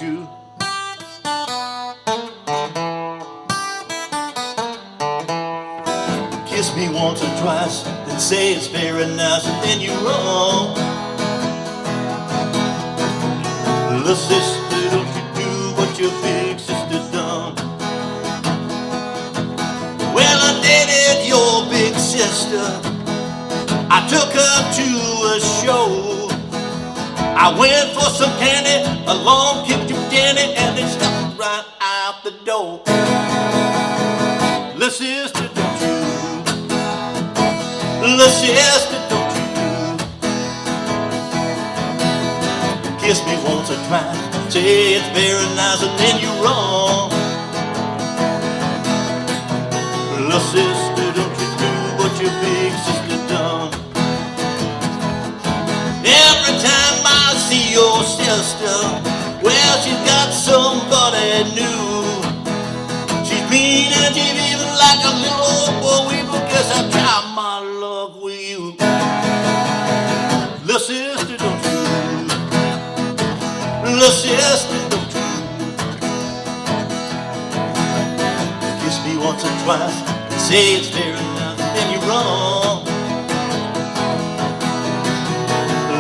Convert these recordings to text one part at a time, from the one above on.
you? Kiss me once or twice, then say it's very nice, and then you're wrong. Little sister, don't you do what your big sister done. Well, I dated your big sister. I took her to a show. I went for some candy, a long kick to Danny, and it stepped right out the door. Little sister, don't you? Little sister, don't you? Kiss me once or twice, say it's very nice, and then you're wrong. Little sister, don't you do what your big sister done. Every time I see your sister, well, she's got somebody new. She's mean and she's even like a little old boy weevil. Guess I tried my luck with you. Little sister, don't you? Little sister, don't you? Kiss me once or twice, say it's very nice, then you're wrong.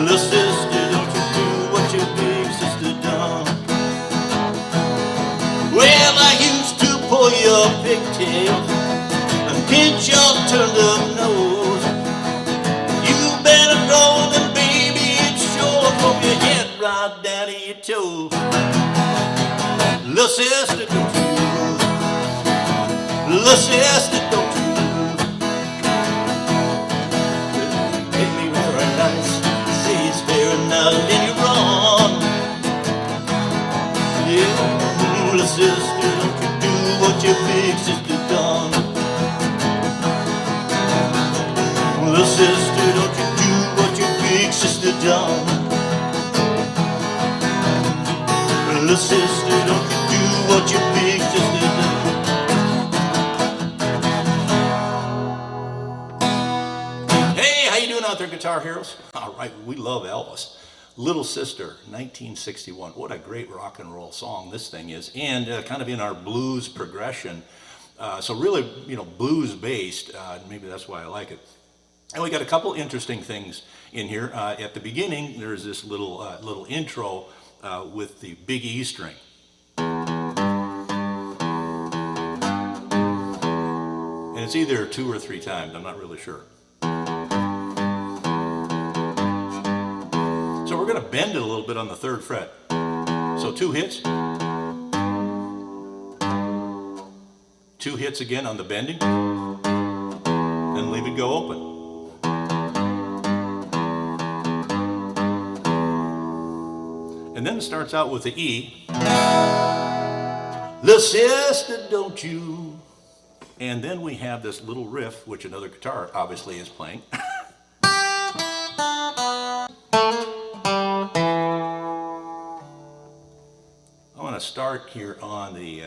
Little sister, don't you do what your big sister done. Well, I used to pull your pigtails and pinch your turned up nose. You better know that, baby, it's sure from your head right down to your toes. Little sister, don't you? Little sister, don't you? Make me very nice, say it's very nice, then you're wrong. Yeah, little sister, don't you do what your big sister done. Little sister, don't you do what your big sister done. Little sister, don't you do what your big sister done. Hey, how you doing out there, Guitar Heroes? All right, we love Elvis. Little Sister, 1961. What a great rock and roll song this thing is, and kind of in our blues progression. So really, you know, blues based. Maybe that's why I like it. And we got a couple interesting things in here. At the beginning, there's this little intro with the big E string. And it's either 2 or 3 times, I'm not really sure. So we're going to bend it a little bit on the 3rd fret. So 2 hits. 2 hits again on the bending. And leave it go open. And then it starts out with the E. Little sister, don't you? And then we have this little riff, which another guitar obviously is playing. I want to start here on the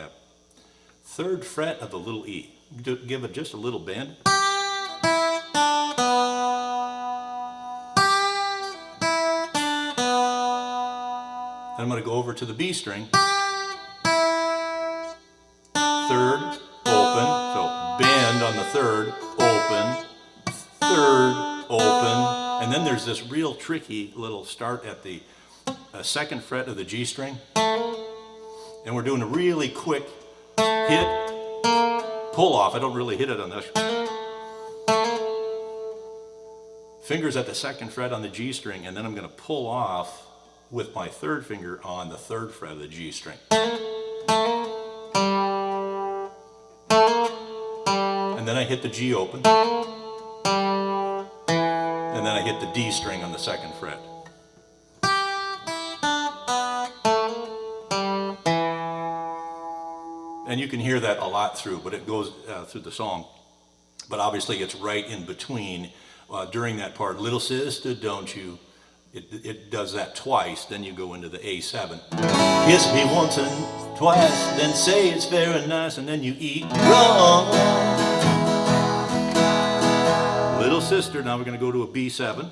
3rd fret of the little E. Give it just a little bend. I'm going to go over to the B string. 3rd, open. So bend on the 3rd, open. 3rd, open. And then there's this real tricky little start at the 2nd fret of the G string. And we're doing a really quick hit, pull off. I don't really hit it on this. Fingers at the 2nd fret on the G string, and then I'm going to pull off with my 3rd finger on the 3rd fret of the G string. And then I hit the G open. And then I hit the D string on the 2nd fret. And you can hear that a lot through, but it goes through the song. But obviously it's right in between during that part. Little sister, don't you? It does that twice, then you go into the A7. Kiss me once and twice, then say it's very nice, and then you eat wrong. Little sister, now we're going to go to a B7.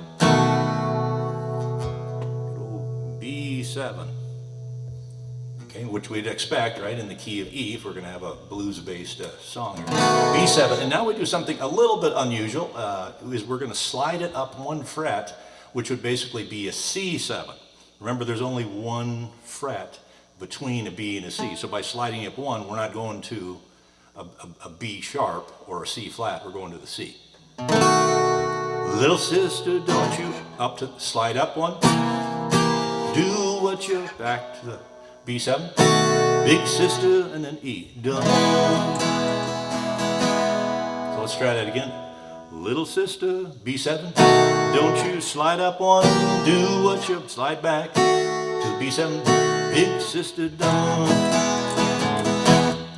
B7. Okay, which we'd expect, right, in the key of E if we're going to have a blues-based song here. B7, and now we do something a little bit unusual, is we're going to slide it up 1 fret, which would basically be a C7. Remember, there's only 1 fret between a B and a C, so by sliding up 1, we're not going to a B sharp or a C flat, we're going to the C. Little sister, don't you, slide up 1, do what you're back to the B7, big sister, and then E, done. So let's try that again. Little sister, B7, don't you slide up 1, do what you, slide back to the B7, big sister, done.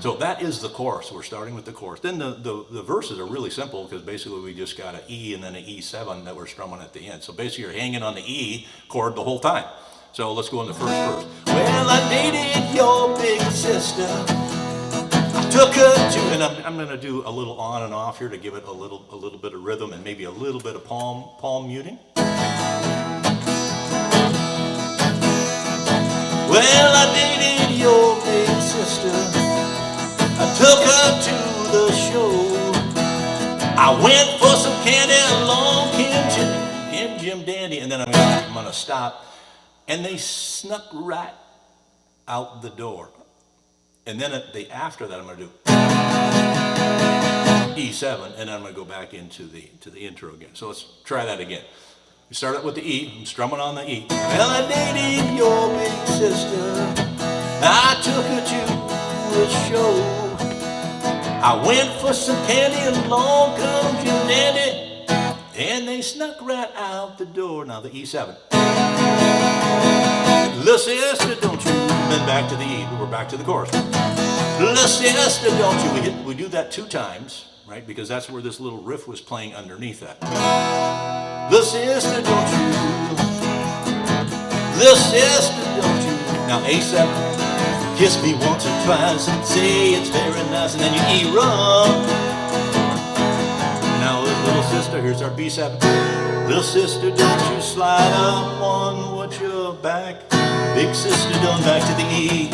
So that is the chorus. We're starting with the chorus. Then the verses are really simple because basically we just got an E and then an E7 that we're strumming at the end. So basically you're hanging on the E chord the whole time. So let's go on the first verse. Well, I dated your big sister. I took her to, and I'm going to do a little on and off here to give it a little bit of rhythm and maybe a little bit of palm muting. Well, I dated your big sister. I took her to the show. I went for some candy along Kim Jim Dandy, and then I'm going to stop. And they snuck right out the door. And then after that, I'm going to do E7, and then I'm going to go back into the intro again. So let's try that again. We start out with the E. I'm strumming on the E. Well, I dated your big sister. I took her to a show. I went for some candy along come Jim Dandy, and they snuck right out the door. Now the E7. Little sister, don't you? Then back to the E. We're back to the chorus. Little sister, don't you? We do that 2 times, right? Because that's where this little riff was playing underneath that. Little sister, don't you? Little sister, don't you? Now A7. Kiss me once or twice and say it's very nice, and then you E-run. Now little sister, here's our B7. Little sister, don't you slide up 1, watch your back. Big sister, done back to the E.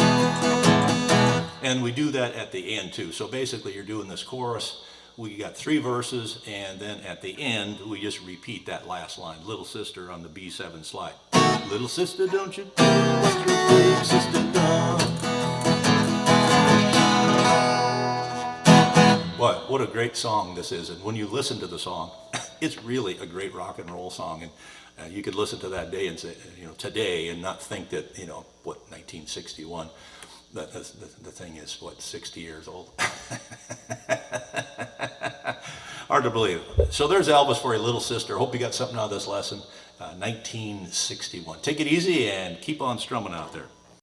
And we do that at the end too. So basically you're doing this chorus. We got 3 verses, and then at the end we just repeat that last line. Little sister on the B7 slide. Little sister, don't you do what your big sister done. What a great song this is. And when you listen to the song, it's really a great rock and roll song. And you could listen to that day and say, today, and not think that, 1961, the thing is, 60 years old. Hard to believe. So there's Elvis for you, Little Sister. Hope you got something out of this lesson. 1961. Take it easy and keep on strumming out there.